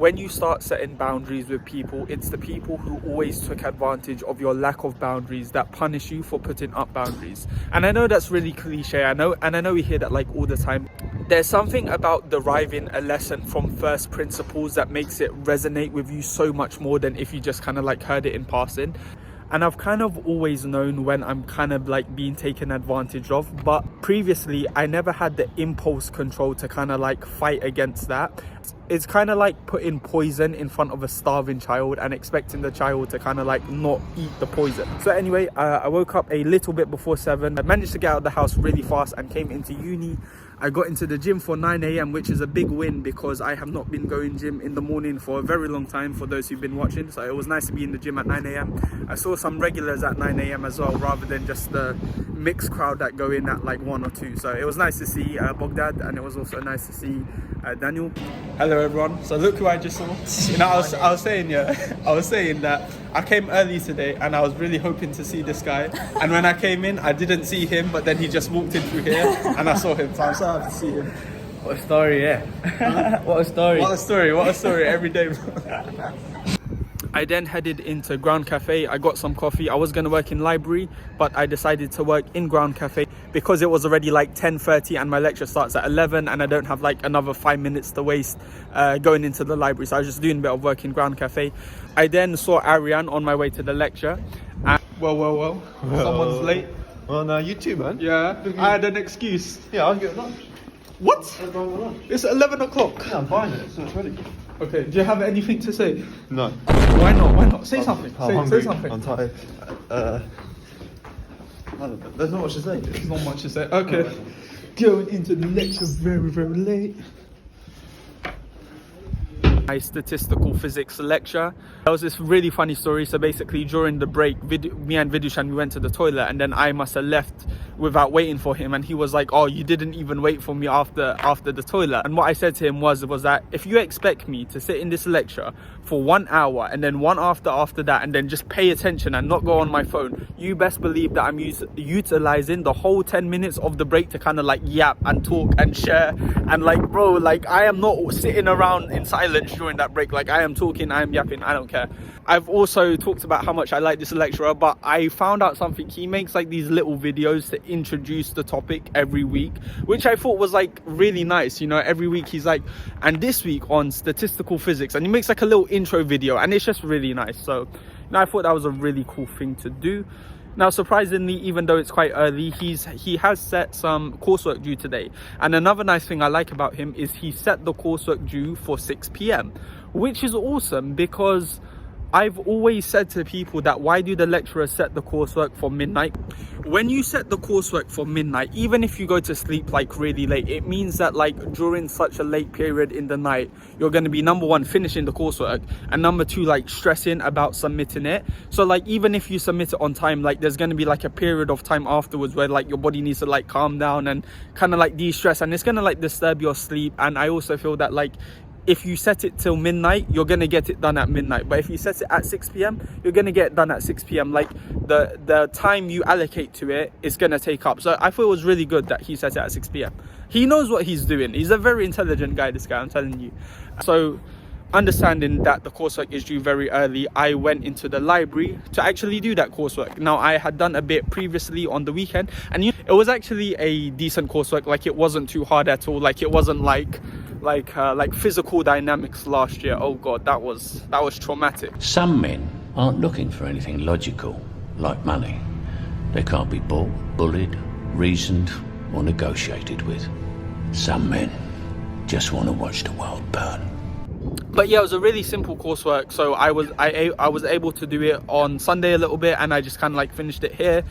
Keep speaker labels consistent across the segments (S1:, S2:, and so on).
S1: when you start setting boundaries with people, it's the people who always took advantage of your lack of boundaries that punish you for putting up boundaries. And I know that's really cliche, I know we hear that like all the time. There's something about deriving a lesson from first principles that makes it resonate with you so much more than if you just kind of like heard it in passing. And I've kind of always known when I'm kind of like being taken advantage of, but previously I never had the impulse control to kind of like fight against that. It's kind of like putting poison in front of a starving child and expecting the child to kind of like not eat the poison. So anyway, I woke up a little bit before 7. I managed to get out of the house really fast and came into uni. I got into the gym for 9 a.m, which is a big win because I have not been going gym in the morning for a very long time, for those who've been watching. So it was nice to be in the gym at 9 a.m. I saw some regulars at 9 a.m. as well, rather than just the mixed crowd that go in at like 1 or 2. So it was nice to see Bogdad, and it was also nice to see Daniel. Hello everyone. So look who I just saw. You know, I was saying that I came early today and I was really hoping to see this guy, and when I came in I didn't see him, but then he just walked in through here and I saw him, so I'm so happy to see him.
S2: What a story, yeah. What a story
S1: Every day. I then headed into Ground Cafe. I got some coffee. I was going to work in library, but I decided to work in Ground Cafe because it was already like 10:30 and my lecture starts at 11 and I don't have like another 5 minutes to waste going into the library. So I was just doing a bit of work in Ground Cafe. I then saw Ariane on my way to the lecture. And well, someone's late.
S3: Well, no, you too, man.
S1: Yeah, I had an excuse.
S3: Yeah, I'll get lunch.
S1: What?
S3: I'll buy my lunch.
S1: It's 11 o'clock.
S3: Yeah, I'm buying it, so it's ready.
S1: Okay, do you have anything to say?
S3: No.
S1: Why not? Say something. Say something.
S3: I'm tired. I don't know. There's not much to say.
S1: There's not much to say. Okay. Going into the lecture very, very late. My statistical physics lecture. There was this really funny story. So basically during the break, me and Vidushan, we went to the toilet, and then I must have left without waiting for him, and he was like, oh, you didn't even wait for me after the toilet. And what I said to him was that if you expect me to sit in this lecture for 1 hour and then one after that and then just pay attention and not go on my phone, you best believe that I'm utilizing the whole 10 minutes of the break to kind of like yap and talk and share. And like, bro, like I am not sitting around in silence during that break. Like I am talking, I am yapping, I don't care. I've also talked about how much I like this lecturer, but I found out something. He makes like these little videos to introduce the topic every week, which I thought was like really nice. You know, every week he's like, and this week on statistical physics, and he makes like a little intro video, and it's just really nice. So, you know, I thought that was a really cool thing to do. Now, surprisingly, even though it's quite early, he has set some coursework due today. And another nice thing I like about him is he set the coursework due for 6 p.m, which is awesome, because I've always said to people that why do the lecturers set the coursework for midnight? When you set the coursework for midnight, even if you go to sleep like really late, it means that like during such a late period in the night, you're going to be, number one, finishing the coursework, and number two, like stressing about submitting it. So like even if you submit it on time, like there's going to be like a period of time afterwards where like your body needs to like calm down and kind of like de-stress, and it's going to like disturb your sleep. And I also feel that like if you set it till midnight, you're going to get it done at midnight. But if you set it at 6 p.m, you're going to get it done at 6 p.m. Like the time you allocate to it is going to take up. So I thought it was really good that he set it at 6 p.m. He knows what he's doing. He's a very intelligent guy, this guy, I'm telling you. So understanding that the coursework is due very early, I went into the library to actually do that coursework. Now, I had done a bit previously on the weekend, and it was actually a decent coursework. Like it wasn't too hard at all. Like it wasn't like physical dynamics last year. Oh god, that was traumatic.
S4: Some men aren't looking for anything logical, like money. They can't be bought, bullied, reasoned, or negotiated with. Some men just want to watch the world burn.
S1: But yeah, it was a really simple coursework. So I was able to do it on Sunday a little bit, and I just kind of like finished it here.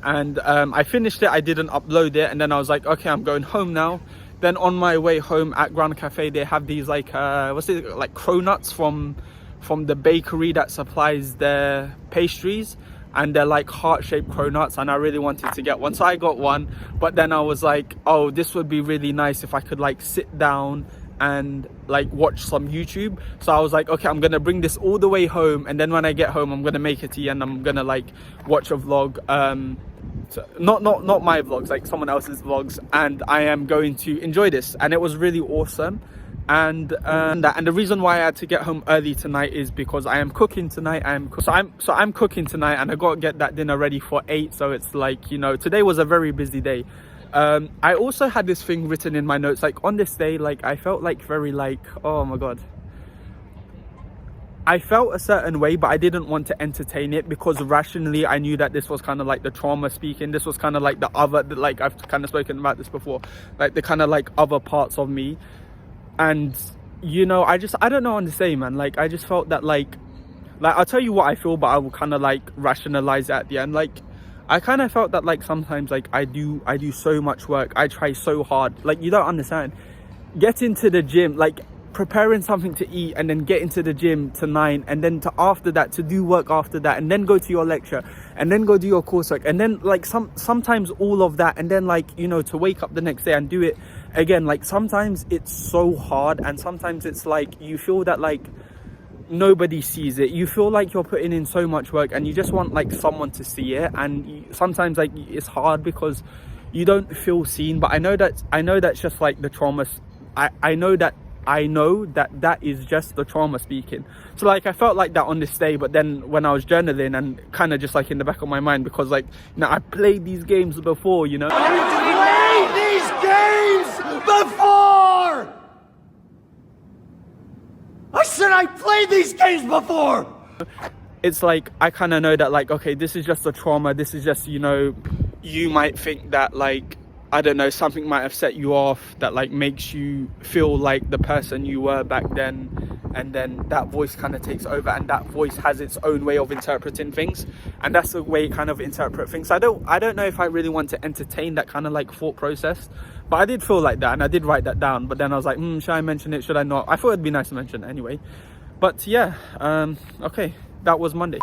S1: And I finished it, I didn't upload it, and then I was like, okay, I'm going home now. Then on my way home at Grand Cafe, they have these like like cronuts from the bakery that supplies their pastries, and they're like heart-shaped cronuts, and I really wanted to get one, so I got one. But then I was like, oh, this would be really nice if I could like sit down and like watch some YouTube. So I was like, okay, I'm gonna bring this all the way home, and then when I get home, I'm gonna make a tea and I'm gonna like watch a vlog. So not my vlogs, like someone else's vlogs, and I am going to enjoy this. And it was really awesome. And the reason why I had to get home early tonight is because I am cooking tonight. So I'm cooking tonight, and I got to get that dinner ready for 8. So it's like, you know, today was a very busy day. I also had this thing written in my notes, like on this day, like I felt like very like, oh my god, I felt a certain way, but I didn't want to entertain it because rationally I knew that this was kind of like the trauma speaking. This was kind of like the other, like I've kind of spoken about this before, like the kind of like other parts of me. And you know, I don't know on the say, man. Like I just felt that like I'll tell you what I feel, but I will kind of like rationalize it at the end. Like I kind of felt that like sometimes like I do so much work, I try so hard, like you don't understand, get into the gym, like preparing something to eat, and then get into the gym to 9, and then to after that to do work after that, and then go to your lecture, and then go do your coursework, and then like sometimes all of that, and then like, you know, to wake up the next day and do it again. Like sometimes it's so hard, and sometimes it's like you feel that like nobody sees it. You feel like you're putting in so much work, and you just want like someone to see it. And sometimes like it's hard because you don't feel seen. But I know that's just like the trauma. I know that is just the trauma speaking. So like I felt like that on this day, but then when I was journaling, and kind of just like in the back of my mind, because like, you know, I played these games before, you know.
S5: I played these games before! I said I played these games before!
S1: It's like I kind of know that like, okay, this is just a trauma. This is just, you know, you might think that like, I don't know, something might have set you off that like makes you feel like the person you were back then, and then that voice kind of takes over, and that voice has its own way of interpreting things, and that's the way it kind of interpret things. I don't know if I really want to entertain that kind of like thought process, but I did feel like that, and I did write that down. But then I was like, should I mention it, should I not? I thought it'd be nice to mention it anyway. But yeah, okay, that was Monday.